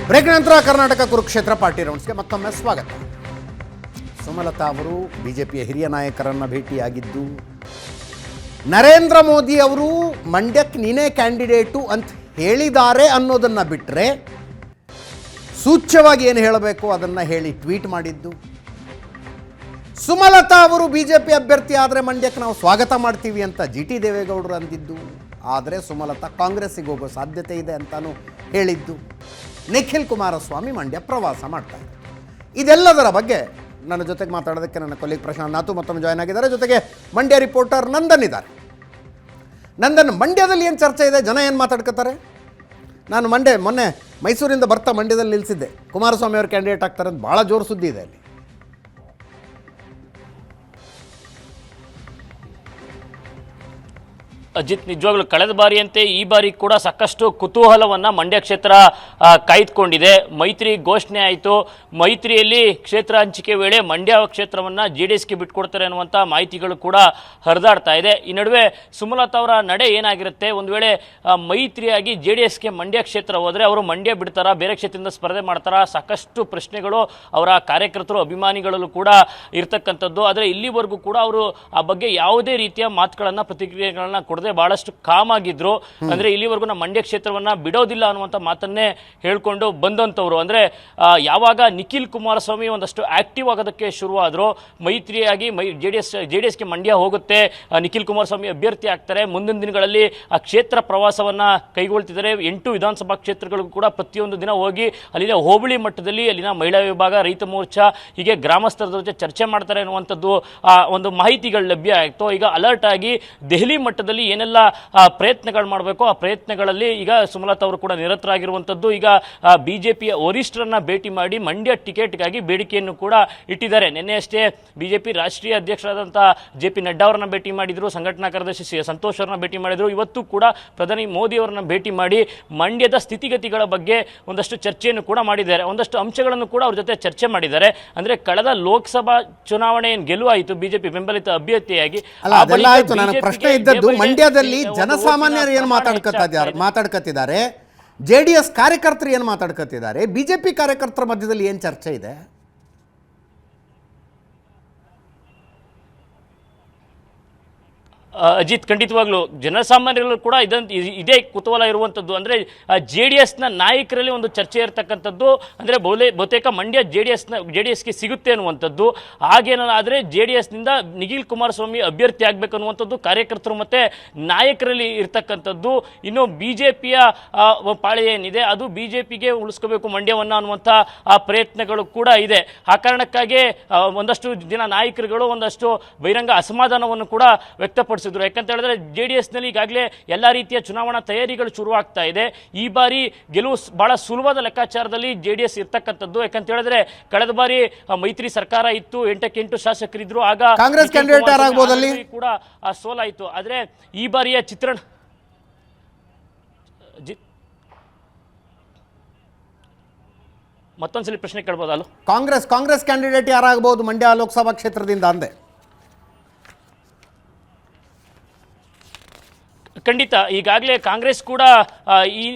Break ನಂತರ Karnataka Kurukshetra party ರೌಂಡ್ಸ್ಗೆ ಮತ್ತೊಮ್ಮೆ ಸ್ವಾಗತ. ಸುಮಲತಾ ಅವರು ಬಿಜೆಪಿಯ ಹಿರಿಯ ನಾಯಕರನ್ನು ಭೇಟಿಯಾಗಿದ್ದು, ನರೇಂದ್ರ ಮೋದಿ ಅವರು ಮಂಡ್ಯಕ್ಕೆ ನೀನೇ ಕ್ಯಾಂಡಿಡೇಟು ಅಂತ ಹೇಳಿದ್ದಾರೆ ಅನ್ನೋದನ್ನು ಬಿಟ್ಟರೆ ಸೂಚ್ಯವಾಗಿ ಏನು ಹೇಳಬೇಕು ಅದನ್ನು ಹೇಳಿ ಟ್ವೀಟ್ ಮಾಡಿದ್ದು. ಸುಮಲತಾ ಅವರು ಬಿಜೆಪಿ ಅಭ್ಯರ್ಥಿ ಆದರೆ ಮಂಡ್ಯಕ್ಕೆ ನಾವು ಸ್ವಾಗತ ಮಾಡ್ತೀವಿ ಅಂತ GT ದೇವೇಗೌಡರು ಅಂದಿದ್ದು. ಆದರೆ ಸುಮಲತಾ ಕಾಂಗ್ರೆಸ್ಸಿಗೆ ಹೋಗೋ ಸಾಧ್ಯತೆ ಇದೆ ಅಂತಾನು ಹೇಳಿದ್ದು. ನಿಖಿಲ್ ಕುಮಾರಸ್ವಾಮಿ ಮಂಡ್ಯ ಪ್ರವಾಸ ಮಾಡ್ತಾರೆ. ಇದೆಲ್ಲದರ ಬಗ್ಗೆ ನನ್ನ ಜೊತೆಗೆ ಮಾತಾಡೋದಕ್ಕೆ ನನ್ನ ಕೊಲೀಗ್ ಪ್ರಶಾಂತ್ ನಾತು ಮತ್ತೊಮ್ಮೆ ಜಾಯ್ನ್ ಆಗಿದ್ದಾರೆ. ಜೊತೆಗೆ ಮಂಡ್ಯ ರಿಪೋರ್ಟರ್ ನಂದನ್ ಇದ್ದಾರೆ. ನಂದನ್, ಮಂಡ್ಯದಲ್ಲಿ ಏನು ಚರ್ಚೆ ಇದೆ, ಜನ ಏನು ಮಾತಾಡ್ಕೋತಾರೆ? ನಾನು ಮೊನ್ನೆ ಮೈಸೂರಿಂದ ಬರ್ತಾ ಮಂಡ್ಯದಲ್ಲಿ ನಿಲ್ಲಿಸಿದ್ದೆ. ಕುಮಾರಸ್ವಾಮಿ ಅವರು ಕ್ಯಾಂಡಿಡೇಟ್ ಆಗ್ತಾರೆ ಅಂತ ಭಾಳ ಜೋರು ಸುದ್ದಿ ಇದೆ ಅಲ್ಲಿ. ಅಜಿತ್, ನಿಜವಾಗ್ಲೂ ಕಳೆದ ಬಾರಿಯಂತೆ ಈ ಬಾರಿ ಕೂಡ ಸಾಕಷ್ಟು ಕುತೂಹಲವನ್ನು ಮಂಡ್ಯ ಕ್ಷೇತ್ರ ಕಾಯ್ದುಕೊಂಡಿದೆ. ಮೈತ್ರಿ ಘೋಷಣೆ ಆಯಿತು. ಮೈತ್ರಿಯಲ್ಲಿ ಕ್ಷೇತ್ರ ಹಂಚಿಕೆ ವೇಳೆ ಮಂಡ್ಯ ಕ್ಷೇತ್ರವನ್ನು JDSಗೆ ಬಿಟ್ಕೊಡ್ತಾರೆ ಅನ್ನುವಂಥ ಮಾಹಿತಿಗಳು ಕೂಡ ಹರಿದಾಡ್ತಾ ಇದೆ. ಈ ನಡುವೆ ಸುಮಲತಾ ಅವರ ನಡೆ ಏನಾಗಿರುತ್ತೆ, ಒಂದು ವೇಳೆ ಮೈತ್ರಿಯಾಗಿ JDSಗೆ ಮಂಡ್ಯ ಕ್ಷೇತ್ರ ಹೋದರೆ ಅವರು ಮಂಡ್ಯ ಬಿಡ್ತಾರಾ, ಬೇರೆ ಕ್ಷೇತ್ರದಿಂದ ಸ್ಪರ್ಧೆ ಮಾಡ್ತಾರಾ? ಸಾಕಷ್ಟು ಪ್ರಶ್ನೆಗಳು ಅವರ ಕಾರ್ಯಕರ್ತರು ಅಭಿಮಾನಿಗಳಲ್ಲೂ ಕೂಡ ಇರ್ತಕ್ಕಂಥದ್ದು. ಆದರೆ ಇಲ್ಲಿವರೆಗೂ ಕೂಡ ಅವರು ಆ ಬಗ್ಗೆ ಯಾವುದೇ ರೀತಿಯ ಮಾತುಗಳನ್ನು ಪ್ರತಿಕ್ರಿಯೆಗಳನ್ನ ಕೊಡದೆ ಬಹಳಷ್ಟು ಕಾಮ್ ಆಗಿದ್ರು. ಅಂದ್ರೆ ಇಲ್ಲಿವರೆಗೂ ನಮ್ಮ ಮಂಡ್ಯ ಕ್ಷೇತ್ರವನ್ನ ಬಿಡೋದಿಲ್ಲ ಅನ್ನುವಂಥ ಮಾತನ್ನೇ ಹೇಳ್ಕೊಂಡು ಬಂದಂಥವ್ರು. ಅಂದ್ರೆ ಯಾವಾಗ ನಿಖಿಲ್ ಕುಮಾರಸ್ವಾಮಿ ಒಂದಷ್ಟು ಆಕ್ಟಿವ್ ಆಗೋದಕ್ಕೆ ಶುರುವಾದ್ರು, ಮೈತ್ರಿಯಾಗಿ JDSಗೆ ಮಂಡ್ಯ ಹೋಗುತ್ತೆ, ನಿಖಿಲ್ ಕುಮಾರಸ್ವಾಮಿ ಅಭ್ಯರ್ಥಿ ಆಗ್ತಾರೆ, ಮುಂದಿನ ದಿನಗಳಲ್ಲಿ ಆ ಕ್ಷೇತ್ರ ಪ್ರವಾಸವನ್ನ ಕೈಗೊಳ್ತಿದ್ದಾರೆ. 8 ವಿಧಾನಸಭಾ ಕ್ಷೇತ್ರಗಳಿಗೂ ಕೂಡ ಪ್ರತಿಯೊಂದು ದಿನ ಹೋಗಿ ಅಲ್ಲಿನ ಹೋಬಳಿ ಮಟ್ಟದಲ್ಲಿ ಅಲ್ಲಿನ ಮಹಿಳಾ ವಿಭಾಗ, ರೈತ ಮೋರ್ಚಾ, ಹೀಗೆ ಗ್ರಾಮಸ್ಥರ ಜೊತೆ ಚರ್ಚೆ ಮಾಡ್ತಾರೆ ಅನ್ನುವಂಥದ್ದು ಒಂದು ಮಾಹಿತಿಗಳು ಲಭ್ಯ ಆಯಿತು. ಈಗ ಅಲರ್ಟ್ ಆಗಿ ದೆಹಲಿ ಮಟ್ಟದಲ್ಲಿ ಏನೆಲ್ಲ ಪ್ರಯತ್ನಗಳು ಮಾಡಬೇಕು ಆ ಪ್ರಯತ್ನಗಳಲ್ಲಿ ಈಗ ಸುಮಲತಾ ಅವರು ಕೂಡ ನಿರತರಾಗಿರುವಂಥದ್ದು. ಈಗ ಬಿಜೆಪಿಯ ವರಿಷ್ಠರನ್ನ ಭೇಟಿ ಮಾಡಿ ಮಂಡ್ಯ ಟಿಕೆಟ್ಗಾಗಿ ಬೇಡಿಕೆಯನ್ನು ಕೂಡ ಇಟ್ಟಿದ್ದಾರೆ. ನಿನ್ನೆ ಅಷ್ಟೇ ಬಿಜೆಪಿ ರಾಷ್ಟ್ರೀಯ ಅಧ್ಯಕ್ಷರಾದಂಥ JP ನಡ್ಡಾ ಅವರನ್ನ ಭೇಟಿ ಮಾಡಿದ್ರು, ಸಂಘಟನಾ ಕಾರ್ಯದರ್ಶಿ ಸಂತೋಷ್ ಅವರನ್ನ ಭೇಟಿ ಮಾಡಿದ್ರು. ಇವತ್ತು ಕೂಡ ಪ್ರಧಾನಿ ಮೋದಿ ಅವರನ್ನ ಭೇಟಿ ಮಾಡಿ ಮಂಡ್ಯದ ಸ್ಥಿತಿಗತಿಗಳ ಬಗ್ಗೆ ಒಂದಷ್ಟು ಚರ್ಚೆಯನ್ನು ಕೂಡ ಮಾಡಿದ್ದಾರೆ. ಒಂದಷ್ಟು ಅಂಶಗಳನ್ನು ಕೂಡ ಅವ್ರ ಜೊತೆ ಚರ್ಚೆ ಮಾಡಿದ್ದಾರೆ. ಅಂದ್ರೆ ಕಳೆದ ಲೋಕಸಭಾ ಚುನಾವಣೆ ಗೆಲುವಾಯಿತು ಬಿಜೆಪಿ ಬೆಂಬಲಿತ ಅಭ್ಯರ್ಥಿಯಾಗಿ. ಪ್ರಶ್ನೆ ಇದ್ದದ್ದು ಮಂಡ್ಯದಲ್ಲಿ ಜನಸಾಮಾನ್ಯರು ಏನು ಮಾತಾಡ್ಕತ್ತಿದ್ದಾರೆ, JDS ಕಾರ್ಯಕರ್ತರು ಏನು ಮಾತಾಡ್ಕತ್ತಿದ್ದಾರೆ, ಬಿಜೆಪಿ ಕಾರ್ಯಕರ್ತರ ಮಧ್ಯದಲ್ಲಿ ಏನು ಚರ್ಚೆ ಇದೆ? ಅಜಿತ್, ಖಂಡಿತವಾಗ್ಲೂ ಜನಸಾಮಾನ್ಯರಲ್ಲೂ ಕೂಡ ಇದೇ ಕುತೂಹಲ ಇರುವಂಥದ್ದು. ಅಂದರೆ JDSನ ನಾಯಕರಲ್ಲಿ ಒಂದು ಚರ್ಚೆ ಇರತಕ್ಕಂಥದ್ದು. ಅಂದರೆ ಬಹುತೇಕ ಮಂಡ್ಯ JDSಗೆ ಸಿಗುತ್ತೆ ಅನ್ನುವಂಥದ್ದು. ಹಾಗೇನಾದರೆ JDSನಿಂದ ನಿಖಿಲ್ ಕುಮಾರಸ್ವಾಮಿ ಅಭ್ಯರ್ಥಿ ಆಗಬೇಕು ಅನ್ನುವಂಥದ್ದು ಕಾರ್ಯಕರ್ತರು ಮತ್ತು ನಾಯಕರಲ್ಲಿ ಇರ್ತಕ್ಕಂಥದ್ದು. ಇನ್ನು BJPಯ ಪಾಳೆ ಏನಿದೆ ಅದು BJPಗೆ ಉಳಿಸ್ಕೋಬೇಕು ಮಂಡ್ಯವನ್ನು ಅನ್ನುವಂಥ ಆ ಪ್ರಯತ್ನಗಳು ಕೂಡ ಇದೆ. ಆ ಕಾರಣಕ್ಕಾಗಿ ಒಂದಷ್ಟು ಜನ ನಾಯಕರುಗಳು ಒಂದಷ್ಟು ಬಹಿರಂಗ ಅಸಮಾಧಾನವನ್ನು ಕೂಡ ವ್ಯಕ್ತಪಡಿಸಿದರು. ಯಾಕಂತ ಹೇಳಿದ್ರೆ JDSನಲ್ಲಿ ಈಗಾಗಲೇ ಎಲ್ಲ ರೀತಿಯ ಚುನಾವಣಾ ತಯಾರಿಗಳು ಶುರುವಾಗ್ತಾ ಇದೆ. ಈ ಬಾರಿ ಗೆಲುವು ಬಹಳ ಸುಲಭದ ಲೆಕ್ಕಾಚಾರದಲ್ಲಿ JDS ಇರ್ತಕ್ಕಂಥದ್ದು. ಯಾಕಂತ ಹೇಳಿದ್ರೆ ಕಳೆದ ಬಾರಿ ಮೈತ್ರಿ ಸರ್ಕಾರ ಇತ್ತು, 8ಕ್ಕೆ 8 ಶಾಸಕರಿದ್ರು. ಆಗ ಕಾಂಗ್ರೆಸ್ ಕ್ಯಾಂಡಿಡೇಟ್ ಯಾರಾಗಬಹುದಲ್ಲಿ ಕೂಡ ಸೋಲಾಯಿತು. ಆದ್ರೆ ಈ ಬಾರಿಯ ಚಿತ್ರಣ ಮತ್ತೊಂದ್ಸಲಿ ಪ್ರಶ್ನೆ ಕೇಳ್ಬೋದಲ್ಲ, ಕಾಂಗ್ರೆಸ್ ಕ್ಯಾಂಡಿಡೇಟ್ ಯಾರಾಗಬಹುದು ಮಂಡ್ಯ ಲೋಕಸಭಾ ಕ್ಷೇತ್ರದಿಂದ ಅಂದೆ? ಖಂಡಿತ ಈಗಾಗಲೇ ಕಾಂಗ್ರೆಸ್ ಕೂಡ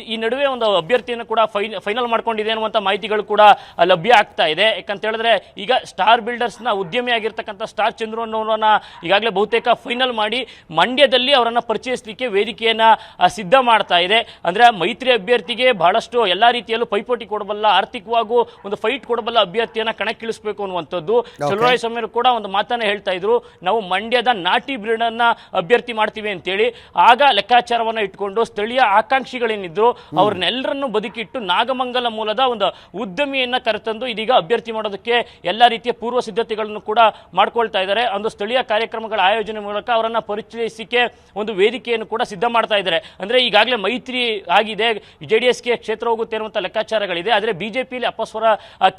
ಈ ನಡುವೆ ಒಂದು ಅಭ್ಯರ್ಥಿಯನ್ನು ಕೂಡ ಫೈನಲ್ ಮಾಡ್ಕೊಂಡಿದೆ ಅನ್ನುವಂಥ ಮಾಹಿತಿಗಳು ಕೂಡ ಲಭ್ಯ ಆಗ್ತಾ ಇದೆ. ಯಾಕಂತ ಹೇಳಿದ್ರೆ ಈಗ ಸ್ಟಾರ್ ಬಿಲ್ಡರ್ಸ್ನ ಉದ್ಯಮಿಯಾಗಿರ್ತಕ್ಕಂಥ ಸ್ಟಾರ್ ಚಂದ್ರು ಅನ್ನೋರನ್ನ ಈಗಾಗಲೇ ಬಹುತೇಕ ಫೈನಲ್ ಮಾಡಿ ಮಂಡ್ಯದಲ್ಲಿ ಅವರನ್ನು ಪರಿಚಯಿಸಲಿಕ್ಕೆ ವೇದಿಕೆಯನ್ನು ಸಿದ್ಧ ಮಾಡ್ತಾ ಇದೆ. ಅಂದರೆ ಮೈತ್ರಿ ಅಭ್ಯರ್ಥಿಗೆ ಬಹಳಷ್ಟು ಎಲ್ಲ ರೀತಿಯಲ್ಲೂ ಪೈಪೋಟಿ ಕೊಡಬಲ್ಲ, ಆರ್ಥಿಕವಾಗೂ ಒಂದು ಫೈಟ್ ಕೊಡಬಲ್ಲ ಅಭ್ಯರ್ಥಿಯನ್ನು ಕಣಕ್ಕಿಳಿಸಬೇಕು ಅನ್ನುವಂಥದ್ದು. ಚಲುವರಾಯಸ್ವಾಮಿ ಕೂಡ ಒಂದು ಮಾತನ್ನು ಹೇಳ್ತಾ ಇದ್ರು, ನಾವು ಮಂಡ್ಯದ ನಾಟಿ ಬ್ರೀಡನ್ನ ಅಭ್ಯರ್ಥಿ ಮಾಡ್ತೀವಿ ಅಂತೇಳಿ. ಆಗ ಲೆಕ್ಕಾಚಾರವನ್ನು ಇಟ್ಕೊಂಡು ಸ್ಥಳೀಯ ಆಕಾಂಕ್ಷಿಗಳೇನಿದ್ರು ಅವ್ರನ್ನೆಲ್ಲರನ್ನು ಬದುಕಿಟ್ಟು ನಾಗಮಂಗಲ ಮೂಲದ ಒಂದು ಉದ್ಯಮಿಯನ್ನ ಕರೆತಂದು ಇದೀಗ ಅಭ್ಯರ್ಥಿ ಮಾಡೋದಕ್ಕೆ ಎಲ್ಲ ರೀತಿಯ ಪೂರ್ವ ಸಿದ್ಧತೆಗಳನ್ನು ಕೂಡ ಮಾಡ್ಕೊಳ್ತಾ ಇದ್ದಾರೆ. ಒಂದು ಸ್ಥಳೀಯ ಕಾರ್ಯಕ್ರಮಗಳ ಆಯೋಜನೆ ಮೂಲಕ ಅವರನ್ನ ಪರಿಚಯಿಸಿಕೆ ಒಂದು ವೇದಿಕೆಯನ್ನು ಕೂಡ ಸಿದ್ಧ ಮಾಡ್ತಾ ಇದ್ದಾರೆ. ಅಂದ್ರೆ ಈಗಾಗಲೇ ಮೈತ್ರಿ ಆಗಿದೆ, JDSಗೆ ಕ್ಷೇತ್ರ ಹೋಗುತ್ತೆ ಅನ್ನುವಂಥ ಲೆಕ್ಕಾಚಾರಗಳಿದೆ. ಆದರೆ ಬಿಜೆಪಿಯಲ್ಲಿ ಅಪಸ್ವರ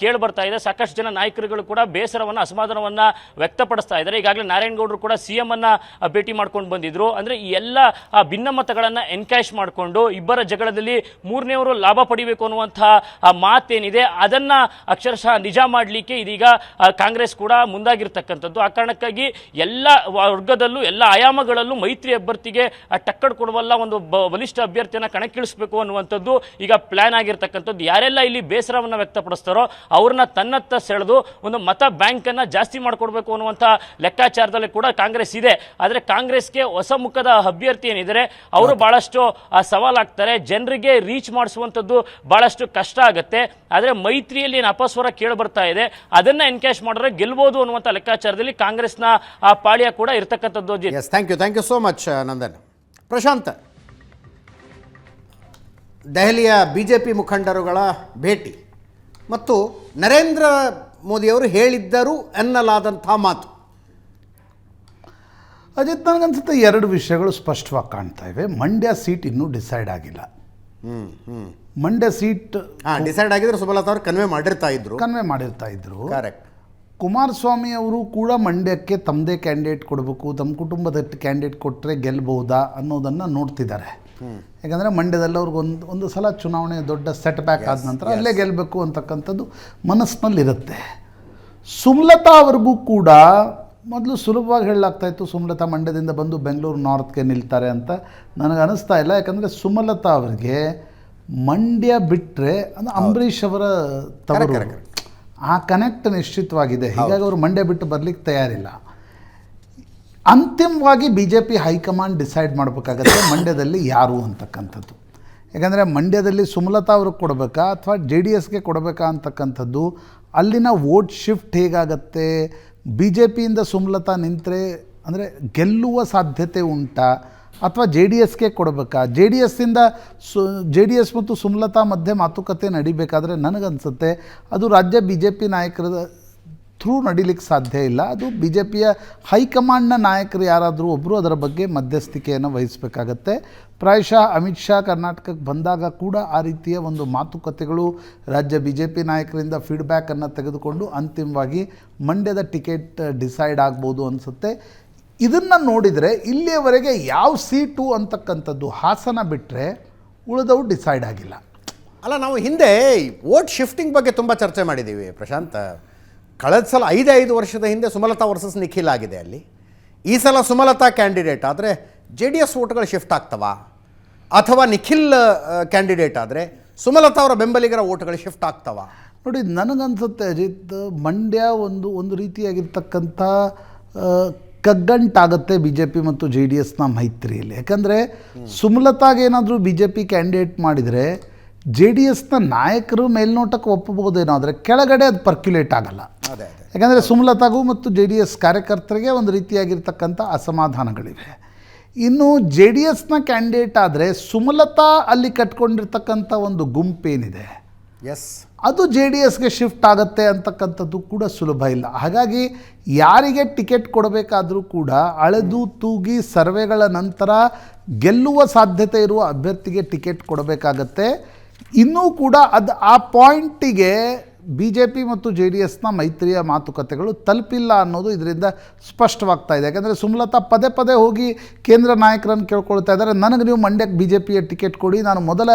ಕೇಳಿ ಬರ್ತಾ ಇದೆ. ಸಾಕಷ್ಟು ಜನ ನಾಯಕರುಗಳು ಕೂಡ ಬೇಸರವನ್ನ, ಅಸಮಾಧಾನವನ್ನ ವ್ಯಕ್ತಪಡಿಸ್ತಾ ಇದ್ದಾರೆ. ಈಗಾಗಲೇ ನಾರಾಯಣಗೌಡರು ಕೂಡ CM ಅನ್ನ ಭೇಟಿ ಮಾಡ್ಕೊಂಡು ಬಂದಿದ್ರು. ಅಂದ್ರೆ ಈ ಎಲ್ಲ ಭಿನ್ನಮತಗಳನ್ನು ಎನ್ಕ್ಯಾಶ್ ಮಾಡಿಕೊಂಡು ಇಬ್ಬರ ಜಗಳದಲ್ಲಿ ಮೂರನೆಯವರು ಲಾಭ ಪಡಿಬೇಕು ಅನ್ನುವಂತಹ ಮಾತೇನಿದೆ ಅದನ್ನು ಅಕ್ಷರಶಃ ನಿಜ ಮಾಡಲಿಕ್ಕೆ ಇದೀಗ ಕಾಂಗ್ರೆಸ್ ಕೂಡ ಮುಂದಾಗಿರ್ತಕ್ಕಂಥದ್ದು. ಆ ಕಾರಣಕ್ಕಾಗಿ ಎಲ್ಲ ವರ್ಗದಲ್ಲೂ ಎಲ್ಲ ಆಯಾಮಗಳಲ್ಲೂ ಮೈತ್ರಿ ಅಭ್ಯರ್ಥಿಗೆ ಟಕ್ಕರ್ ಕೊಡುವಲ್ಲ ಒಂದು ಬಲಿಷ್ಠ ಅಭ್ಯರ್ಥಿಯನ್ನು ಕಣಕ್ಕಿಳಿಸಬೇಕು ಅನ್ನುವಂಥದ್ದು ಈಗ ಪ್ಲಾನ್ ಆಗಿರ್ತಕ್ಕಂಥದ್ದು. ಯಾರೆಲ್ಲ ಇಲ್ಲಿ ಬೇಸರವನ್ನು ವ್ಯಕ್ತಪಡಿಸ್ತಾರೋ ಅವ್ರನ್ನ ತನ್ನತ್ತ ಸೆಳೆದು ಒಂದು ಮತ ಬ್ಯಾಂಕನ್ನು ಜಾಸ್ತಿ ಮಾಡಿಕೊಡ್ಬೇಕು ಅನ್ನುವಂಥ ಲೆಕ್ಕಾಚಾರದಲ್ಲಿ ಕೂಡ ಕಾಂಗ್ರೆಸ್ ಇದೆ. ಆದರೆ ಕಾಂಗ್ರೆಸ್ಗೆ ಹೊಸ ಮುಖದ ಅಭ್ಯರ್ಥಿ ಏನಿದ್ದಾರೆ ಅವರು ಬಹಳಷ್ಟು ಸವಾಲಾಗ್ತಾರೆ. ಜನರಿಗೆ ರೀಚ್ ಮಾಡಿಸುವಂಥದ್ದು ಬಹಳಷ್ಟು ಕಷ್ಟ ಆಗುತ್ತೆ. ಆದರೆ ಮೈತ್ರಿಯಲ್ಲಿ ಏನು ಅಪಸ್ವರ ಕೇಳಿ ಬರ್ತಾ ಇದೆ ಅದನ್ನು ಎನ್ಕ್ಯಾಶ್ ಮಾಡಿದ್ರೆ ಗೆಲ್ಬೋದು ಅನ್ನುವಂಥ ಲೆಕ್ಕಾಚಾರದಲ್ಲಿ ಕಾಂಗ್ರೆಸ್ನ ಪಾಳ್ಯ ಕೂಡ ಇರತಕ್ಕಂಥದ್ದು. Thank you so much Nandan. Prashant, ದೆಹಲಿಯ BJP ಮುಖಂಡರುಗಳ ಭೇಟಿ ಮತ್ತು ನರೇಂದ್ರ ಮೋದಿಯವರು ಹೇಳಿದ್ದರು ಎನ್ನಲಾದಂಥ ಮಾತು. ಅಜಿತ್, ನನಗನ್ಸುತ್ತೆ ಎರಡು ವಿಷಯಗಳು ಸ್ಪಷ್ಟವಾಗಿ ಕಾಣ್ತಾ ಇವೆ. ಮಂಡ್ಯ ಸೀಟ್ ಇನ್ನೂ ಡಿಸೈಡ್ ಆಗಿಲ್ಲ. ಮಂಡ್ಯ ಸೀಟ್ ಡಿಸೈಡ್ ಆಗಿದ್ರೆ ಸುಮಲತಾ ಅವರು ಕನ್ವೆ ಮಾಡಿರ್ತಾ ಇದ್ರು. ಕರೆಕ್ಟ್. ಕುಮಾರಸ್ವಾಮಿ ಅವರು ಕೂಡ ಮಂಡ್ಯಕ್ಕೆ ತಮ್ಮದೇ ಕ್ಯಾಂಡಿಡೇಟ್ ಕೊಡಬೇಕು, ತಮ್ಮ ಕುಟುಂಬದ ಕ್ಯಾಂಡಿಡೇಟ್ ಕೊಟ್ಟರೆ ಗೆಲ್ಬಹುದಾ ಅನ್ನೋದನ್ನು ನೋಡ್ತಿದ್ದಾರೆ. ಯಾಕಂದರೆ ಮಂಡ್ಯದಲ್ಲಿ ಅವ್ರಿಗೊಂದು ಸಲ ಚುನಾವಣೆ ದೊಡ್ಡ ಸೆಟ್ ಬ್ಯಾಕ್ ಆದ ನಂತರ ಅಲ್ಲೇ ಗೆಲ್ಲಬೇಕು ಅಂತಕ್ಕಂಥದ್ದು ಮನಸ್ಸಿನಲ್ಲಿರುತ್ತೆ. ಸುಮಲತಾ ಅವ್ರಿಗೂ ಕೂಡ ಮೊದಲು ಸುಲಭವಾಗಿ ಹೇಳಲಾಗ್ತಾಯಿತ್ತು ಸುಮಲತಾ ಮಂಡ್ಯದಿಂದ ಬಂದು ಬೆಂಗಳೂರು ನಾರ್ತ್ಗೆ ನಿಲ್ತಾರೆ ಅಂತ. ನನಗೆ ಅನ್ನಿಸ್ತಾ ಇಲ್ಲ. ಯಾಕಂದರೆ ಸುಮಲತಾ ಅವರಿಗೆ ಮಂಡ್ಯ ಬಿಟ್ಟರೆ ಅಂದರೆ ಅಂಬರೀಷ್ ಅವರ ತವರು ಆ ಕನೆಕ್ಟ್ ನಿಶ್ಚಿತವಾಗಿದೆ. ಹೀಗಾಗಿ ಅವರು ಮಂಡ್ಯ ಬಿಟ್ಟು ಬರಲಿಕ್ಕೆ ತಯಾರಿಲ್ಲ. ಅಂತಿಮವಾಗಿ BJP ಹೈಕಮಾಂಡ್ ಡಿಸೈಡ್ ಮಾಡಬೇಕಾಗತ್ತೆ ಮಂಡ್ಯದಲ್ಲಿ ಯಾರು ಅಂತಕ್ಕಂಥದ್ದು. ಯಾಕಂದರೆ ಮಂಡ್ಯದಲ್ಲಿ ಸುಮಲತಾ ಅವ್ರಿಗೆ ಕೊಡಬೇಕಾ ಅಥವಾ JDSಗೆ ಕೊಡಬೇಕಾ ಅಂತಕ್ಕಂಥದ್ದು, ಅಲ್ಲಿನ ವೋಟ್ ಶಿಫ್ಟ್ ಹೇಗಾಗತ್ತೆ, BJPಯಿಂದ ಸುಮಲತಾ ನಿಂತರೆ ಅಂದರೆ ಗೆಲ್ಲುವ ಸಾಧ್ಯತೆ ಉಂಟಾ ಅಥವಾ JDSಗೆ ಕೊಡಬೇಕಾ, JDS ಮತ್ತು ಸುಮಲತಾ ಮಧ್ಯೆ ಮಾತುಕತೆ ನಡಿಬೇಕಾದ್ರೆ ನನಗನ್ಸುತ್ತೆ ಅದು ರಾಜ್ಯ BJP ನಾಯಕರ ಥ್ರೂ ನಡೀಲಿಕ್ಕೆ ಸಾಧ್ಯ ಇಲ್ಲ. ಅದು BJPಯ ಹೈಕಮಾಂಡ್ನ ನಾಯಕರು ಯಾರಾದರೂ ಒಬ್ಬರು ಅದರ ಬಗ್ಗೆ ಮಧ್ಯಸ್ಥಿಕೆಯನ್ನು ವಹಿಸಬೇಕಾಗತ್ತೆ. ಪ್ರಾಯಶಃ ಅಮಿತ್ ಶಾ ಕರ್ನಾಟಕಕ್ಕೆ ಬಂದಾಗ ಕೂಡ ಆ ರೀತಿಯ ಒಂದು ಮಾತುಕತೆಗಳು ರಾಜ್ಯ BJP ನಾಯಕರಿಂದ ಫೀಡ್ಬ್ಯಾಕನ್ನು ತೆಗೆದುಕೊಂಡು ಅಂತಿಮವಾಗಿ ಮಂಡ್ಯದ ಟಿಕೆಟ್ ಡಿಸೈಡ್ ಆಗ್ಬೋದು ಅನಿಸುತ್ತೆ. ಇದನ್ನು ನೋಡಿದರೆ ಇಲ್ಲಿಯವರೆಗೆ ಯಾವ ಸೀಟು ಅಂತಕ್ಕಂಥದ್ದು ಹಾಸನ ಬಿಟ್ಟರೆ ಉಳಿದವು ಡಿಸೈಡ್ ಆಗಿಲ್ಲ. ಅಲ್ಲ, ನಾವು ಹಿಂದೆ ವೋಟ್ ಶಿಫ್ಟಿಂಗ್ ಬಗ್ಗೆ ತುಂಬ ಚರ್ಚೆ ಮಾಡಿದ್ದೀವಿ ಪ್ರಶಾಂತ್. ಕಳೆದ ಸಲ 5 ವರ್ಷದ ಹಿಂದೆ ಸುಮಲತಾ ವರ್ಸಸ್ ನಿಖಿಲ್ ಆಗಿದೆ. ಅಲ್ಲಿ ಈ ಸಲ ಸುಮಲತಾ ಕ್ಯಾಂಡಿಡೇಟ್ ಆದರೆ JDS ವೋಟ್ಗಳು ಶಿಫ್ಟ್ ಆಗ್ತವಾ ಅಥವಾ ನಿಖಿಲ್ ಕ್ಯಾಂಡಿಡೇಟ್ ಆದರೆ ಸುಮಲತಾ ಅವರ ಬೆಂಬಲಿಗರ ವೋಟ್ಗಳು ಶಿಫ್ಟ್ ಆಗ್ತವಾ? ನೋಡಿ, ನನಗನ್ಸುತ್ತೆ ಅಜಿತ್, ಮಂಡ್ಯ ಒಂದು ರೀತಿಯಾಗಿರ್ತಕ್ಕಂಥ ಕಗ್ಗಂಟಾಗುತ್ತೆ BJP ಮತ್ತು JDSನ ಮೈತ್ರಿಯಲ್ಲಿ. ಯಾಕಂದರೆ ಸುಮಲತಾಗೇನಾದರೂ BJP ಕ್ಯಾಂಡಿಡೇಟ್ ಮಾಡಿದರೆ JDSನ ನಾಯಕರು ಮೇಲ್ನೋಟಕ್ಕೆ ಒಪ್ಪಬಹುದೇನೋ, ಆದರೆ ಕೆಳಗಡೆ ಅದು ಪರ್ಕ್ಯುಲೇಟ್ ಆಗಲ್ಲ. ಯಾಕಂದರೆ ಸುಮಲತಾಗೂ ಮತ್ತು JDS ಕಾರ್ಯಕರ್ತರಿಗೆ ಒಂದು ರೀತಿಯಾಗಿರ್ತಕ್ಕಂಥ ಅಸಮಾಧಾನಗಳಿವೆ. ಇನ್ನು JDSನ ಕ್ಯಾಂಡಿಡೇಟ್ ಆದರೆ ಸುಮಲತಾ ಅಲ್ಲಿ ಕಟ್ಕೊಂಡಿರ್ತಕ್ಕಂಥ ಒಂದು ಗುಂಪೇನಿದೆ, ಅದು JDSಗೆ ಶಿಫ್ಟ್ ಆಗುತ್ತೆ ಅಂತಕ್ಕಂಥದ್ದು ಕೂಡ ಸುಲಭ ಇಲ್ಲ. ಹಾಗಾಗಿ ಯಾರಿಗೆ ಟಿಕೆಟ್ ಕೊಡಬೇಕಾದರೂ ಕೂಡ ಅಳೆದು ತೂಗಿ ಸರ್ವೆಗಳ ನಂತರ ಗೆಲ್ಲುವ ಸಾಧ್ಯತೆ ಇರುವ ಅಭ್ಯರ್ಥಿಗೆ ಟಿಕೆಟ್ ಕೊಡಬೇಕಾಗತ್ತೆ. ಇನ್ನೂ ಕೂಡ ಆ ಪಾಯಿಂಟಿಗೆ BJP ಮತ್ತು JDSನ ಮೈತ್ರಿಯ ಮಾತುಕತೆಗಳು ತಲುಪಿಲ್ಲ ಅನ್ನೋದು ಇದರಿಂದ ಸ್ಪಷ್ಟವಾಗ್ತಾ ಇದೆ. ಯಾಕಂದರೆ ಸುಮಲತಾ ಪದೇ ಹೋಗಿ ಕೇಂದ್ರ ನಾಯಕರನ್ನು ಕೇಳ್ಕೊಳ್ತಾ ಇದ್ದಾರೆ, ನನಗೆ ನೀವು ಮಂಡ್ಯಕ್ಕೆ BJPಯ ಟಿಕೆಟ್ ಕೊಡಿ, ನಾನು ಮೊದಲ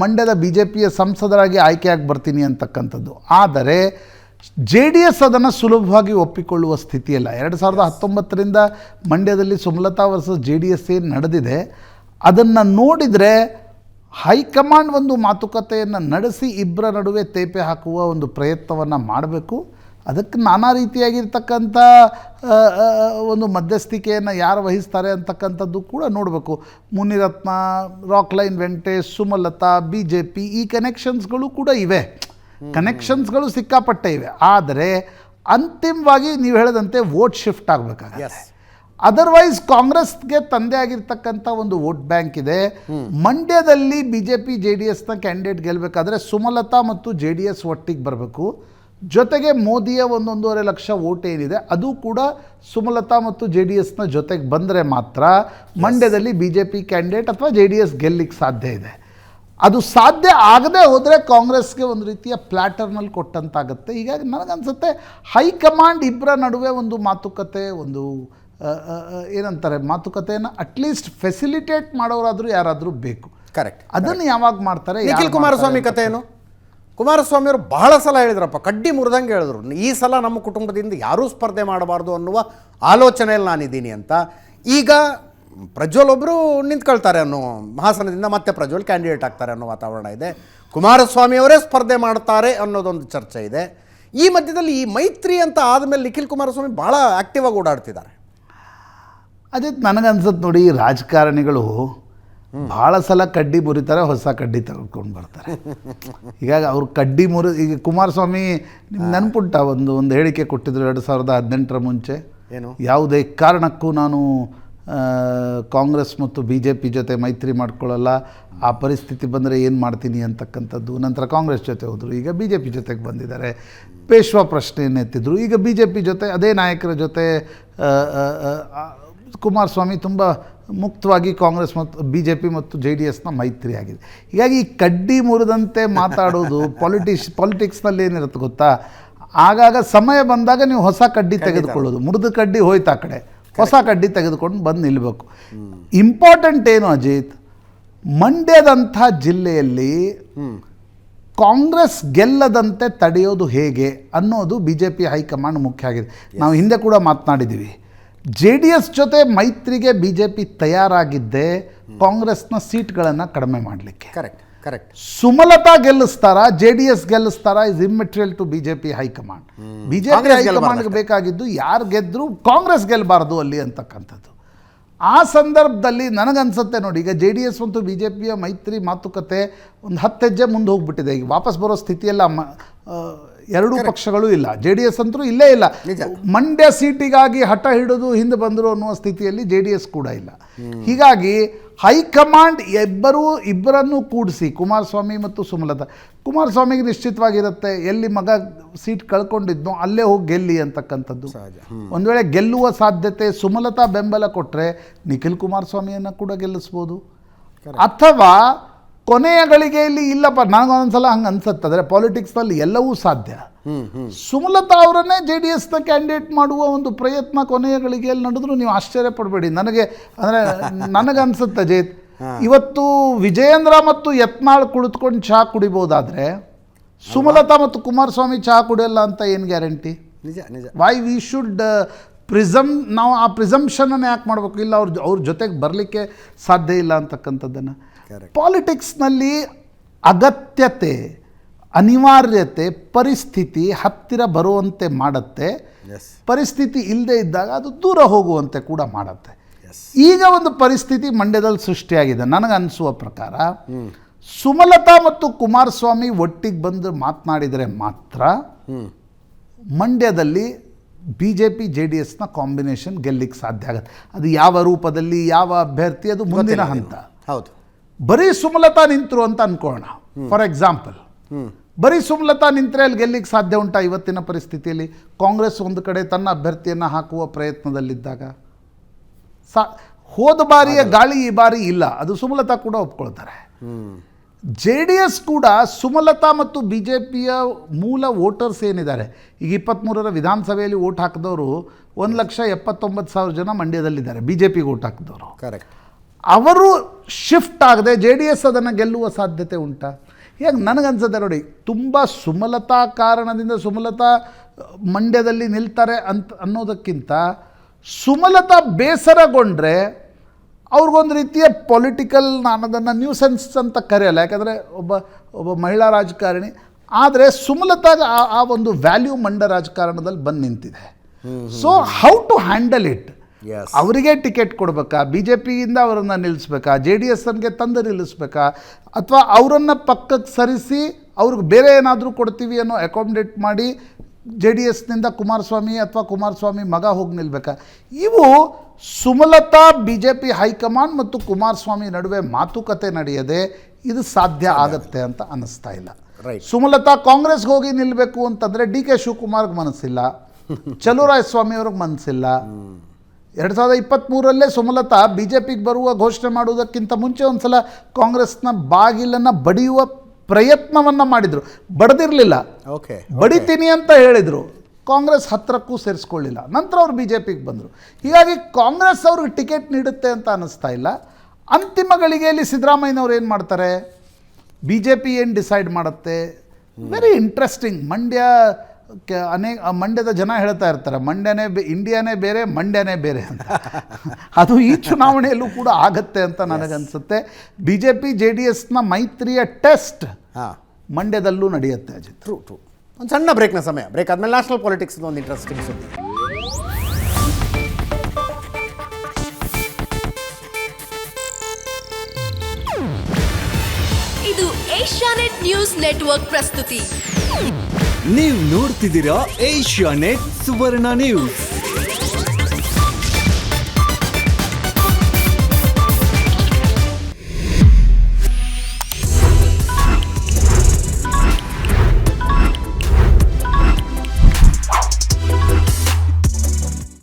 ಮಂಡ್ಯದ BJPಯ ಸಂಸದರಾಗಿ ಆಯ್ಕೆಯಾಗಿ ಬರ್ತೀನಿ ಅಂತಕ್ಕಂಥದ್ದು. ಆದರೆ JDS ಅದನ್ನು ಸುಲಭವಾಗಿ ಒಪ್ಪಿಕೊಳ್ಳುವ ಸ್ಥಿತಿಯಲ್ಲ. 2019ರಿಂದ ಮಂಡ್ಯದಲ್ಲಿ ಸುಮಲತಾ ವರ್ಸಸ್ JDS ಏನು ನಡೆದಿದೆ ಅದನ್ನು ನೋಡಿದರೆ ಹೈಕಮಾಂಡ್ ಒಂದು ಮಾತುಕತೆಯನ್ನು ನಡೆಸಿ ಇಬ್ಬರ ನಡುವೆ ತೇಪೆ ಹಾಕುವ ಒಂದು ಪ್ರಯತ್ನವನ್ನು ಮಾಡಬೇಕು. ಅದಕ್ಕೆ ನಾನಾ ರೀತಿಯಾಗಿರ್ತಕ್ಕಂಥ ಒಂದು ಮಧ್ಯಸ್ಥಿಕೆಯನ್ನು ಯಾರು ವಹಿಸ್ತಾರೆ ಅಂತಕ್ಕಂಥದ್ದು ಕೂಡ ನೋಡಬೇಕು. ಮುನಿರತ್ನ, ರಾಕ್ಲೈನ್ ವೆಂಕಟೇಶ್, ಸುಮಲತಾ, BJP ಈ ಕನೆಕ್ಷನ್ಸ್ಗಳು ಕೂಡ ಇವೆ. ಕನೆಕ್ಷನ್ಸ್ಗಳು ಸಿಕ್ಕಾಪಟ್ಟೆ ಇವೆ. ಆದರೆ ಅಂತಿಮವಾಗಿ ನೀವು ಹೇಳಿದಂತೆ ವೋಟ್ ಶಿಫ್ಟ್ ಆಗಬೇಕಾಗುತ್ತೆ. ಅದರ್ವೈಸ್ ಕಾಂಗ್ರೆಸ್ಗೆ ತಂದೆ ಆಗಿರ್ತಕ್ಕಂಥ ಒಂದು ವೋಟ್ ಬ್ಯಾಂಕ್ ಇದೆ. ಮಂಡ್ಯದಲ್ಲಿ BJP JDSನ ಕ್ಯಾಂಡಿಡೇಟ್ ಗೆಲ್ಲಬೇಕಾದ್ರೆ ಸುಮಲತಾ ಮತ್ತು JDS ಒಟ್ಟಿಗೆ ಬರಬೇಕು. ಜೊತೆಗೆ ಮೋದಿಯ 1.5 ಲಕ್ಷ ವೋಟ್ ಏನಿದೆ ಅದು ಕೂಡ ಸುಮಲತಾ ಮತ್ತು JDSನ ಜೊತೆಗೆ ಬಂದರೆ ಮಾತ್ರ ಮಂಡ್ಯದಲ್ಲಿ BJP ಕ್ಯಾಂಡಿಡೇಟ್ ಅಥವಾ JDS ಗೆಲ್ಲಿಕ್ಕೆ ಸಾಧ್ಯ ಇದೆ. ಅದು ಸಾಧ್ಯ ಆಗದೆ ಹೋದರೆ ಕಾಂಗ್ರೆಸ್ಗೆ ಒಂದು ರೀತಿಯ ಪ್ಲ್ಯಾಟರ್ನಲ್ಲಿ ಕೊಟ್ಟಂತಾಗುತ್ತೆ. ಹೀಗಾಗಿ ನನಗನ್ಸುತ್ತೆ ಹೈಕಮಾಂಡ್ ಇಬ್ಬರ ನಡುವೆ ಒಂದು ಮಾತುಕತೆ, ಒಂದು ಏನಂತಾರೆ ಮಾತುಕತೆಯನ್ನು ಅಟ್ಲೀಸ್ಟ್ ಫೆಸಿಲಿಟೇಟ್ ಮಾಡೋರಾದರೂ ಯಾರಾದರೂ ಬೇಕು. ಕರೆಕ್ಟ್. ಅದನ್ನು ಯಾವಾಗ ಮಾಡ್ತಾರೆ? ನಿಖಿಲ್ ಕುಮಾರಸ್ವಾಮಿ ಕಥೆ ಏನು? ಕುಮಾರಸ್ವಾಮಿ ಅವರು ಬಹಳ ಸಲ ಹೇಳಿದ್ರಪ್ಪ, ಕಡ್ಡಿ ಮುರಿದಂಗೆ ಹೇಳಿದ್ರು, ಈ ಸಲ ನಮ್ಮ ಕುಟುಂಬದಿಂದ ಯಾರೂ ಸ್ಪರ್ಧೆ ಮಾಡಬಾರ್ದು ಅನ್ನುವ ಆಲೋಚನೆಯಲ್ಲಿ ನಾನಿದ್ದೀನಿ ಅಂತ. ಈಗ ಪ್ರಜ್ವಲ್ ಒಬ್ಬರು ನಿಂತ್ಕೊಳ್ತಾರೆ ಅನ್ನೋ ಹಾಸನದಿಂದ ಮತ್ತೆ ಪ್ರಜ್ವಲ್ ಕ್ಯಾಂಡಿಡೇಟ್ ಆಗ್ತಾರೆ ಅನ್ನೋ ವಾತಾವರಣ ಇದೆ. ಕುಮಾರಸ್ವಾಮಿ ಅವರೇ ಸ್ಪರ್ಧೆ ಮಾಡ್ತಾರೆ ಅನ್ನೋದೊಂದು ಚರ್ಚೆ ಇದೆ. ಈ ಮಧ್ಯದಲ್ಲಿ ಈ ಮೈತ್ರಿ ಅಂತ ಆದಮೇಲೆ ನಿಖಿಲ್ ಕುಮಾರಸ್ವಾಮಿ ಭಾಳ ಆಕ್ಟಿವ್ ಆಗಿ ಓಡಾಡ್ತಿದ್ದಾರೆ. ಅದೇ ನನಗನ್ಸುತ್ತೆ ನೋಡಿ, ರಾಜಕಾರಣಿಗಳು ಭಾಳ ಸಲ ಕಡ್ಡಿ ಮುರಿತಾರೆ, ಹೊಸ ಕಡ್ಡಿ ತೆಗೆದುಕೊಂಡು ಬರ್ತಾರೆ. ಹೀಗಾಗಿ ಅವ್ರು ಕಡ್ಡಿ ಈಗ ಕುಮಾರಸ್ವಾಮಿ ನಿಮ್ಗೆ ನೆನಪುಂಟ ಒಂದು ಹೇಳಿಕೆ ಕೊಟ್ಟಿದ್ರು 2018 ಮುಂಚೆ, ಏನು ಯಾವುದೇ ಕಾರಣಕ್ಕೂ ನಾನು ಕಾಂಗ್ರೆಸ್ ಮತ್ತು BJP ಜೊತೆ ಮೈತ್ರಿ ಮಾಡ್ಕೊಳ್ಳಲ್ಲ, ಆ ಪರಿಸ್ಥಿತಿ ಬಂದರೆ ಏನು ಮಾಡ್ತೀನಿ ಅಂತಕ್ಕಂಥದ್ದು. ನಂತರ ಕಾಂಗ್ರೆಸ್ ಜೊತೆ ಹೋದರು, ಈಗ BJP ಜೊತೆಗೆ ಬಂದಿದ್ದಾರೆ. ಪೇಶ್ವಾ ಪ್ರಶ್ನೆಯನ್ನು ಎತ್ತಿದ್ರು, ಈಗ BJP ಜೊತೆ ಅದೇ ನಾಯಕರ ಜೊತೆ ಕುಮಾರಸ್ವಾಮಿ ತುಂಬ ಮುಕ್ತವಾಗಿ ಕಾಂಗ್ರೆಸ್ ಮತ್ತು BJP ಮತ್ತು JDSನ ಮೈತ್ರಿ ಆಗಿದೆ. ಹೀಗಾಗಿ ಈ ಕಡ್ಡಿ ಮುರಿದಂತೆ ಮಾತಾಡೋದು ಪಾಲಿಟಿಕ್ಸ್ನಲ್ಲಿ ಏನಿರುತ್ತೆ ಗೊತ್ತಾ, ಆಗಾಗ ಸಮಯ ಬಂದಾಗ ನೀವು ಹೊಸ ಕಡ್ಡಿ ತೆಗೆದುಕೊಳ್ಳೋದು, ಮುರಿದ ಕಡ್ಡಿ ಹೋಯ್ತು ಆ ಕಡೆ, ಹೊಸ ಕಡ್ಡಿ ತೆಗೆದುಕೊಂಡು ಬಂದು ನಿಲ್ಲಬೇಕು. ಇಂಪಾರ್ಟೆಂಟ್ ಏನು ಅಜಿತ್, ಮಂಡ್ಯದಂಥ ಜಿಲ್ಲೆಯಲ್ಲಿ ಕಾಂಗ್ರೆಸ್ ಗೆಲ್ಲದಂತೆ ತಡೆಯೋದು ಹೇಗೆ ಅನ್ನೋದು BJP ಹೈಕಮಾಂಡ್ ಮುಖ್ಯ ಆಗಿದೆ. ನಾವು ಹಿಂದೆ ಕೂಡ ಮಾತನಾಡಿದ್ದೀವಿ, JDS ಜೊತೆ ಮೈತ್ರಿಗೆ BJP ತಯಾರಾಗಿದ್ದೆ ಕಾಂಗ್ರೆಸ್ನ ಸೀಟ್ಗಳನ್ನು ಕಡಿಮೆ ಮಾಡಲಿಕ್ಕೆ. Correct correct. ಸುಮಲತಾ ಗೆಲ್ಲಿಸ್ತಾರಾ JDS ಗೆಲ್ಲಿಸ್ತಾರಾ is immaterial to BJP high command. BJP ಹೈಕಮಾಂಡ್ಗೆ ಬೇಕಾಗಿದ್ದು ಯಾರು ಗೆದ್ದರೂ ಕಾಂಗ್ರೆಸ್ ಗೆಲ್ಲಬಾರ್ದು ಅಲ್ಲಿ ಅಂತಕ್ಕಂಥದ್ದು. ಆ ಸಂದರ್ಭದಲ್ಲಿ ನನಗನ್ಸುತ್ತೆ ನೋಡಿ, ಈಗ JDS ಮತ್ತು BJPಯ ಮೈತ್ರಿ ಮಾತುಕತೆ ಒಂದು 10 ಹೆಜ್ಜೆ ಮುಂದೆ ಹೋಗ್ಬಿಟ್ಟಿದೆ. ಈಗ ವಾಪಸ್ ಬರೋ ಸ್ಥಿತಿಯೆಲ್ಲ ಎರಡೂ ಪಕ್ಷಗಳು ಇಲ್ಲ. JDS ಅಂತೂ ಇಲ್ಲೇ ಇಲ್ಲ, ಮಂಡ್ಯ ಸೀಟಿಗಾಗಿ ಹಠ ಹಿಡಿದು ಹಿಂದೆ ಬಂದರು ಅನ್ನುವ ಸ್ಥಿತಿಯಲ್ಲಿ JDS ಕೂಡ ಇಲ್ಲ. ಹೀಗಾಗಿ ಹೈಕಮಾಂಡ್ ಇಬ್ಬರನ್ನು ಕೂಡಿಸಿ, ಕುಮಾರಸ್ವಾಮಿ ಮತ್ತು ಸುಮಲತಾ, ಕುಮಾರಸ್ವಾಮಿಗೆ ನಿಶ್ಚಿತವಾಗಿರುತ್ತೆ ಎಲ್ಲಿ ಮಗ ಸೀಟ್ ಕಳ್ಕೊಂಡಿದ್ನೋ ಅಲ್ಲೇ ಹೋಗಿ ಗೆಲ್ಲಿ ಅಂತಕ್ಕಂಥದ್ದು. ಒಂದು ವೇಳೆ ಗೆಲ್ಲುವ ಸಾಧ್ಯತೆ, ಸುಮಲತಾ ಬೆಂಬಲ ಕೊಟ್ಟರೆ ನಿಖಿಲ್ ಕುಮಾರಸ್ವಾಮಿಯನ್ನು ಕೂಡ ಗೆಲ್ಲಿಸ್ಬೋದು. ಅಥವಾ ಕೊನೆಯ ಗಳಿಗೆಯಲ್ಲಿ ಇಲ್ಲಪ್ಪ, ನನಗೊಂದೊಂದ್ಸಲ ಹಂಗೆ ಅನ್ಸುತ್ತೆ, ಅಂದರೆ ಪಾಲಿಟಿಕ್ಸ್ನಲ್ಲಿ ಎಲ್ಲವೂ ಸಾಧ್ಯ. ಸುಮಲತಾ ಅವರನ್ನೇ JDSನ ಕ್ಯಾಂಡಿಡೇಟ್ ಮಾಡುವ ಒಂದು ಪ್ರಯತ್ನ ಕೊನೆಯ ಗಳಿಗೆಯಲ್ಲಿ ನಡೆದ್ರು ನೀವು ಆಶ್ಚರ್ಯ ಪಡಬೇಡಿ. ನನಗನ್ಸುತ್ತೆ ಅಜಿತ್, ಇವತ್ತು ವಿಜಯೇಂದ್ರ ಮತ್ತು ಯತ್ನಾಳ್ ಕುಳಿತುಕೊಂಡು ಚಹಾ ಕುಡಿಬೋದಾದರೆ ಸುಮಲತಾ ಮತ್ತು ಕುಮಾರಸ್ವಾಮಿ ಚಹಾ ಕುಡಿಯಲ್ಲ ಅಂತ ಏನು ಗ್ಯಾರಂಟಿ? ನಿಜ ನಿಜ. ವೈ ವಿ ಶುಡ್ ನಾವು ಆ ಪ್ರಿಸಂಪ್ಷನನ್ನು ಯಾಕೆ ಮಾಡಬೇಕು? ಇಲ್ಲ ಅವ್ರ ಜೊತೆಗೆ ಬರಲಿಕ್ಕೆ ಸಾಧ್ಯ ಇಲ್ಲ ಅಂತಕ್ಕಂಥದ್ದನ್ನು. ಪಾಲಿಟಿಕ್ಸ್ನಲ್ಲಿ ಅಗತ್ಯತೆ, ಅನಿವಾರ್ಯತೆ, ಪರಿಸ್ಥಿತಿ ಹತ್ತಿರ ಬರುವಂತೆ ಮಾಡುತ್ತೆ, ಪರಿಸ್ಥಿತಿ ಇಲ್ಲದೆ ಇದ್ದಾಗ ಅದು ದೂರ ಹೋಗುವಂತೆ ಕೂಡ ಮಾಡುತ್ತೆ. ಈಗ ಒಂದು ಪರಿಸ್ಥಿತಿ ಮಂಡ್ಯದಲ್ಲಿ ಸೃಷ್ಟಿಯಾಗಿದೆ. ನನಗನ್ನಿಸುವ ಪ್ರಕಾರ ಸುಮಲತಾ ಮತ್ತು ಕುಮಾರಸ್ವಾಮಿ ಒಟ್ಟಿಗೆ ಬಂದು ಮಾತನಾಡಿದರೆ ಮಾತ್ರ ಮಂಡ್ಯದಲ್ಲಿ BJP JDSನ ಕಾಂಬಿನೇಷನ್ ಗೆಲ್ಲಿಕ್ಕೆ ಸಾಧ್ಯ ಆಗುತ್ತೆ. ಅದು ಯಾವ ರೂಪದಲ್ಲಿ, ಯಾವ ಅಭ್ಯರ್ಥಿ, ಅದು ಮುಂದಿನ ಹಂತ. ಹೌದು. ಬರೀ ಸುಮಲತಾ ನಿಂತರು ಅಂತ ಅನ್ಕೋಣ, ಫಾರ್ ಎಕ್ಸಾಂಪಲ್, ಬರೀ ಸುಮಲತಾ ನಿಂತರೆ ಅಲ್ಲಿ ಗೆಲ್ಲಿಕ್ಕೆ ಸಾಧ್ಯ ಉಂಟಾ? ಇವತ್ತಿನ ಪರಿಸ್ಥಿತಿಯಲ್ಲಿ ಕಾಂಗ್ರೆಸ್ ಒಂದು ಕಡೆ ತನ್ನ ಅಭ್ಯರ್ಥಿಯನ್ನು ಹಾಕುವ ಪ್ರಯತ್ನದಲ್ಲಿದ್ದಾಗ ಹೋದ ಬಾರಿಯ ಗಾಳಿ ಈ ಬಾರಿ ಇಲ್ಲ, ಅದು ಸುಮಲತಾ ಕೂಡ ಒಪ್ಕೊಳ್ತಾರೆ. JDS ಕೂಡ ಸುಮಲತಾ ಮತ್ತು BJPಯ ಮೂಲ ವೋಟರ್ಸ್ ಏನಿದ್ದಾರೆ, ಈಗ 23ರ ವಿಧಾನಸಭೆಯಲ್ಲಿ ವೋಟ್ ಹಾಕಿದವರು 1,79,000 ಜನ ಮಂಡ್ಯದಲ್ಲಿದ್ದಾರೆ, BJPಗೆ ವೋಟ್ ಹಾಕಿದವರು. ಕರೆಕ್ಟ್. ಅವರು ಶಿಫ್ಟ್ ಆಗದೆ JDS ಅದನ್ನು ಗೆಲ್ಲುವ ಸಾಧ್ಯತೆ ಉಂಟಾ? ಈಗ ನನಗನ್ಸುತ್ತೆ ನೋಡಿ, ತುಂಬ ಸುಮಲತಾ ಕಾರಣದಿಂದ ಸುಮಲತಾ ಮಂಡ್ಯದಲ್ಲಿ ನಿಲ್ತಾರೆ ಅನ್ನೋದಕ್ಕಿಂತ ಸುಮಲತಾ ಬೇಸರಗೊಂಡ್ರೆ ಅವ್ರಿಗೊಂದು ರೀತಿಯ ಪೊಲಿಟಿಕಲ್, ನಾನು ಅದನ್ನು ನ್ಯೂಸೆನ್ಸ್ ಅಂತ ಕರೆಯಲ್ಲ, ಯಾಕಂದರೆ ಒಬ್ಬ ಮಹಿಳಾ ರಾಜಕಾರಣಿ. ಆದರೆ ಸುಮಲತಾಗ ಆ ಒಂದು ವ್ಯಾಲ್ಯೂ ಮಂಡ್ಯ ರಾಜಕಾರಣದಲ್ಲಿ ಬಂದು ನಿಂತಿದೆ. So how to handle it? ಅವರಿಗೆ ಟಿಕೆಟ್ ಕೊಡಬೇಕಾ, BJPಯಿಂದ ಅವರನ್ನು ನಿಲ್ಲಿಸ್ಬೇಕಾ, JDSಗೆ ತಂದು ನಿಲ್ಲಿಸ್ಬೇಕಾ, ಅಥವಾ ಅವರನ್ನು ಪಕ್ಕಕ್ಕೆ ಸರಿಸಿ ಅವ್ರಿಗೆ ಬೇರೆ ಏನಾದರೂ ಕೊಡ್ತೀವಿ ಅನ್ನೋ ಅಕಾಮಿಡೇಟ್ ಮಾಡಿ JDSನಿಂದ ಕುಮಾರಸ್ವಾಮಿ ಅಥವಾ ಕುಮಾರಸ್ವಾಮಿ ಮಗ ಹೋಗಿ ನಿಲ್ಬೇಕಾ? ಇವು ಸುಮಲತಾ BJP ಹೈಕಮಾಂಡ್ ಮತ್ತು ಕುಮಾರಸ್ವಾಮಿ ನಡುವೆ ಮಾತುಕತೆ ನಡೆಯದೆ ಇದು ಸಾಧ್ಯ ಆಗತ್ತೆ ಅಂತ ಅನ್ನಿಸ್ತಾ ಇಲ್ಲ. ಸುಮಲತಾ ಕಾಂಗ್ರೆಸ್ಗೆ ಹೋಗಿ ನಿಲ್ಲಬೇಕು ಅಂತಂದರೆ DK ಶಿವಕುಮಾರ್ಗೆ ಮನಸ್ಸಿಲ್ಲ, ಚಲುವರಾಯಸ್ವಾಮಿ ಅವ್ರಿಗೆ ಮನಸ್ಸಿಲ್ಲ. 2023ರಲ್ಲೇ ಸುಮಲತಾ BJPಗೆ ಬರುವ ಘೋಷಣೆ ಮಾಡುವುದಕ್ಕಿಂತ ಮುಂಚೆ ಒಂದು ಸಲ ಕಾಂಗ್ರೆಸ್ನ ಬಾಗಿಲನ್ನು ಬಡಿಯುವ ಪ್ರಯತ್ನವನ್ನು ಮಾಡಿದರು, ಬಡ್ದಿರಲಿಲ್ಲ. ಬಡಿತೀನಿ ಅಂತ ಹೇಳಿದರು, ಕಾಂಗ್ರೆಸ್ ಹತ್ತಿರಕ್ಕೂ ಸೇರಿಸ್ಕೊಳ್ಳಿಲ್ಲ. ನಂತರ ಅವ್ರು ಬಿ ಜೆ ಪಿಗೆ ಬಂದರು. ಹೀಗಾಗಿ ಕಾಂಗ್ರೆಸ್ ಅವ್ರಿಗೆ ಟಿಕೆಟ್ ನೀಡುತ್ತೆ ಅಂತ ಅನ್ನಿಸ್ತಾ ಇಲ್ಲ. ಅಂತಿಮ ಗಳಿಗೆಯಲ್ಲಿ ಸಿದ್ದರಾಮಯ್ಯನವ್ರು ಏನು ಮಾಡ್ತಾರೆ, ಬಿ ಜೆ ಪಿ ಏನು ಡಿಸೈಡ್ ಮಾಡುತ್ತೆ. Very interesting. ಮಂಡ್ಯದ ಜನ ಹೇಳ್ತಾ ಇರ್ತಾರೆ, ಇಂಡಿಯಾನೇ ಬೇರೆ, ಮಂಡ್ಯನೇ ಬೇರೆ ಅಂತ. ಅದು ಈ ಚುನಾವಣೆಯಲ್ಲೂ ಕೂಡ ಆಗತ್ತೆ ಅಂತ ನನಗನ್ಸುತ್ತೆ. ಬಿ ಜೆ ಪಿ JDSನ ಮೈತ್ರಿಯ ಟೆಸ್ಟ್ ಮಂಡ್ಯದಲ್ಲೂ ನಡೆಯುತ್ತೆ ಅಜಿತ್. ಟ್ರೂ. ಒಂದು ಸಣ್ಣ ಬ್ರೇಕ್ನ ಸಮಯ. ಬ್ರೇಕ್ ಆದಮೇಲೆ ನ್ಯಾಷನಲ್ ಪಾಲಿಟಿಕ್ಸ್ ಒಂದು ಇಂಟ್ರೆಸ್ಟಿಂಗ್ ಸುದ್ದಿ. ಇದು ಏಷ್ಯಾನೆಟ್ ನ್ಯೂಸ್ ನೆಟ್ವರ್ಕ್ ಪ್ರಸ್ತುತಿ. ನೀವು ನೋಡ್ತಿದ್ದೀರಾ ಏಷ್ಯಾನೆಟ್ ಸುವರ್ಣ ನ್ಯೂಸ್.